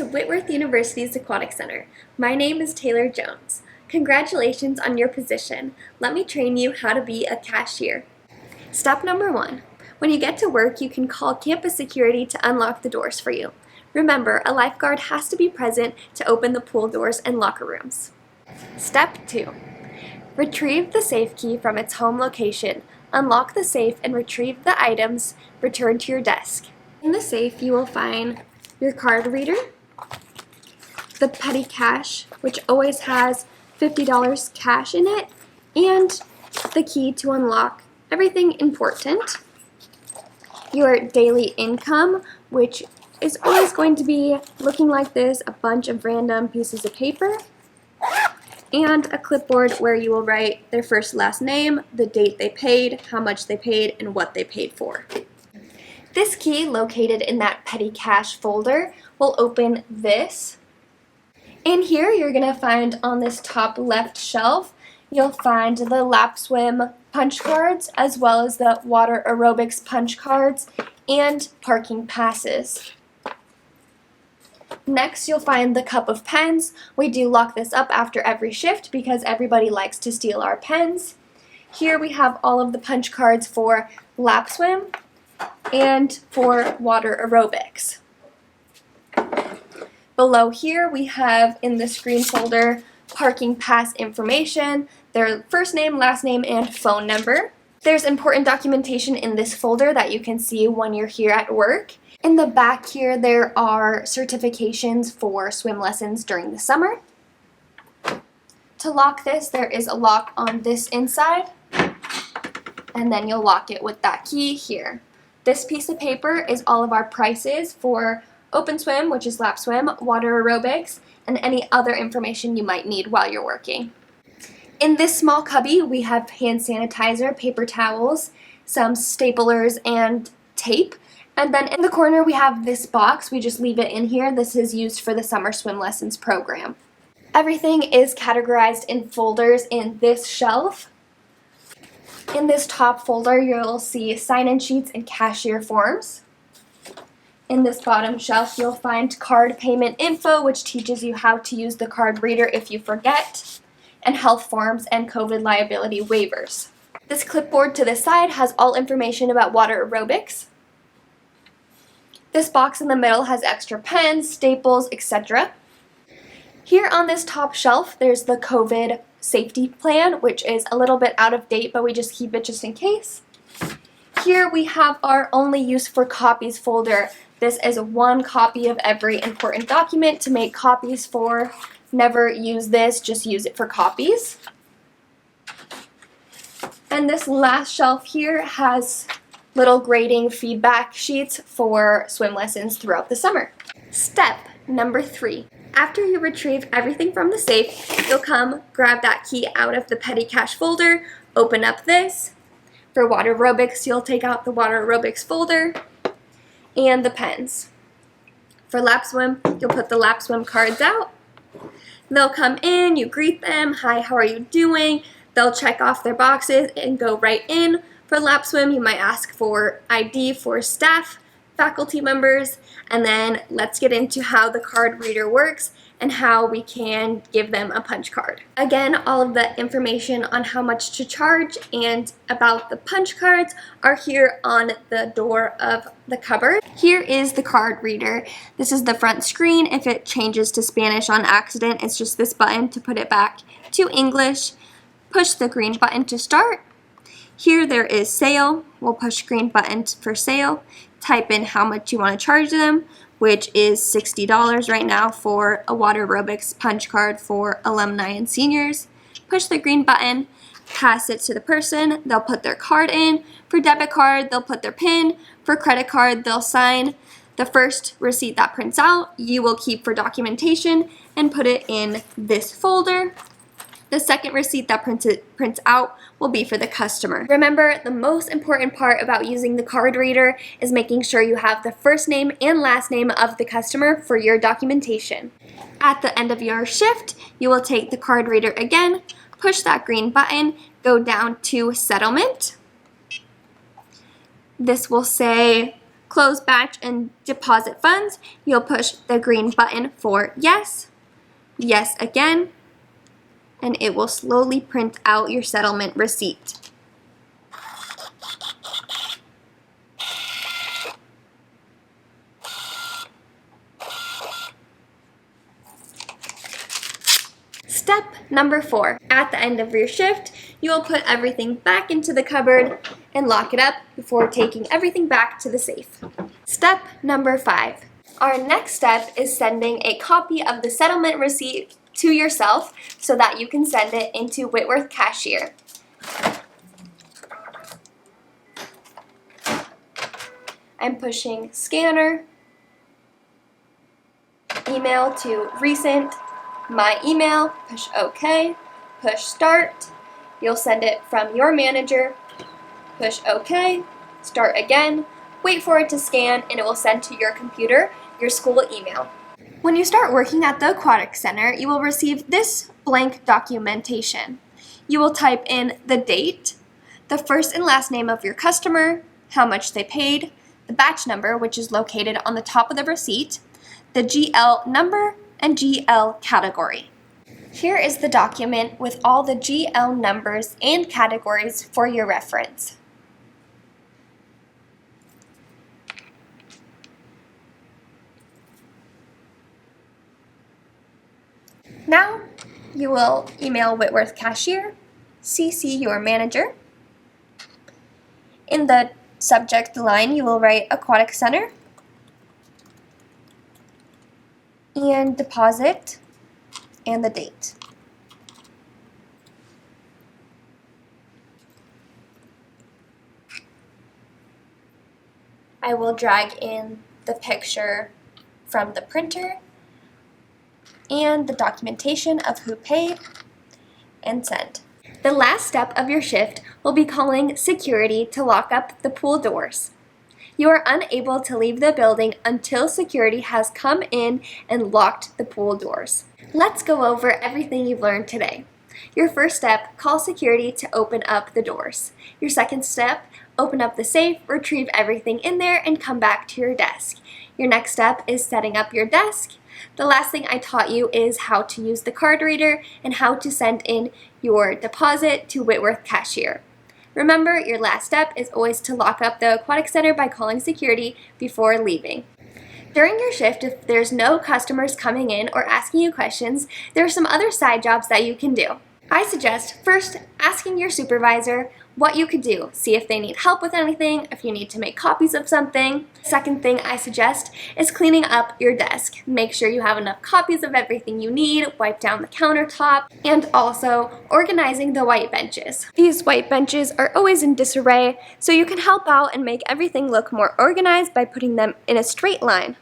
to Whitworth University's Aquatic Center. My name is Taylor Jones. Congratulations on your position. Let me train you how to be a cashier. Step number 1. When you get to work, you can call campus security to unlock the doors for you. Remember, a lifeguard has to be present to open the pool doors and locker rooms. Step 2. Retrieve the safe key from its home location. Unlock the safe and retrieve the items returned to your desk. In the safe, you will find your card reader, the petty cash, which always has $50 cash in it, and the key to unlock everything important, your daily income, which is always going to be looking like this, a bunch of random pieces of paper, and a clipboard where you will write their first last name, the date they paid, how much they paid, and what they paid for. This key, located in that petty cash folder, will open this. In here, you're going to find on this top left shelf, you'll find the lap swim punch cards, as well as the water aerobics punch cards and parking passes. Next, you'll find the cup of pens. We do lock this up after every shift because everybody likes to steal our pens. Here we have all of the punch cards for lap swim and for water aerobics. Below here we have in the screen folder parking pass information, their first name, last name, and phone number. There's important documentation in this folder that you can see when you're here at work. In the back here there are certifications for swim lessons during the summer. To lock this, there is a lock on this inside, and then you'll lock it with that key here. This piece of paper is all of our prices for open swim, which is lap swim, water aerobics, and any other information you might need while you're working. In this small cubby, we have hand sanitizer, paper towels, some staplers, and tape. And then in the corner, we have this box. We just leave it in here. This is used for the summer swim lessons program. Everything is categorized in folders in this shelf. In this top folder, you'll see sign-in sheets and cashier forms. In this bottom shelf, you'll find card payment info, which teaches you how to use the card reader if you forget, and health forms and COVID liability waivers. This clipboard to the side has all information about water aerobics. This box in the middle has extra pens, staples, etc. Here on this top shelf, there's the COVID safety plan, which is a little bit out of date, but we just keep it just in case. Here we have our only use for copies folder. This is one copy of every important document to make copies for. Never use this, just use it for copies. And this last shelf here has little grading feedback sheets for swim lessons throughout the summer. Step number 3. After you retrieve everything from the safe, you'll come grab that key out of the petty cash folder, open up this. For water aerobics, you'll take out the water aerobics folder and the pens. For lap swim, you'll put the lap swim cards out. They'll come in, you greet them, hi, how are you doing? They'll check off their boxes and go right in. For lap swim, you might ask for ID for staff, faculty members, and then let's get into how the card reader works and how we can give them a punch card. Again, all of the information on how much to charge and about the punch cards are here on the door of the cupboard. Here is the card reader. This is the front screen. If it changes to Spanish on accident, it's just this button to put it back to English. Push the green button to start. Here there is sale. We'll push green button for sale. Type in how much you want to charge them, which is $60 right now for a water aerobics punch card for alumni and seniors. Push the green button, pass it to the person. They'll put their card in. For debit card, they'll put their PIN. For credit card, they'll sign. The first receipt that prints out, you will keep for documentation and put it in this folder. The second receipt that prints out will be for the customer. Remember, the most important part about using the card reader is making sure you have the first name and last name of the customer for your documentation. At the end of your shift, you will take the card reader again, push that green button, go down to settlement. This will say close batch and deposit funds, you'll push the green button for yes, yes again, and it will slowly print out your settlement receipt. Step number 4. At the end of your shift, you will put everything back into the cupboard and lock it up before taking everything back to the safe. Step number 5. Our next step is sending a copy of the settlement receipt to yourself so that you can send it into Whitworth Cashier. I'm pushing scanner, email to recent, my email, push OK, push start. You'll send it from your manager, push OK, start again, wait for it to scan, and it will send to your computer your school email. When you start working at the Aquatic Center, you will receive this blank documentation. You will type in the date, the first and last name of your customer, how much they paid, the batch number, which is located on the top of the receipt, the GL number, and GL category. Here is the document with all the GL numbers and categories for your reference. Now, you will email Whitworth Cashier, CC your manager. In the subject line, you will write Aquatic Center and deposit and the date. I will drag in the picture from the printer and the documentation of who paid and send. The last step of your shift will be calling security to lock up the pool doors. You are unable to leave the building until security has come in and locked the pool doors. Let's go over everything you've learned today. Your first step, call security to open up the doors. Your second step, open up the safe, retrieve everything in there, and come back to your desk. Your next step is setting up your desk. The last thing I taught you is how to use the card reader and how to send in your deposit to Whitworth Cashier. Remember, your last step is always to lock up the Aquatic Center by calling security before leaving. During your shift, if there's no customers coming in or asking you questions, there are some other side jobs that you can do. I suggest first asking your supervisor what you could do. See if they need help with anything, if you need to make copies of something. Second thing I suggest is cleaning up your desk. Make sure you have enough copies of everything you need, wipe down the countertop, and also organizing the white benches. These white benches are always in disarray, so you can help out and make everything look more organized by putting them in a straight line.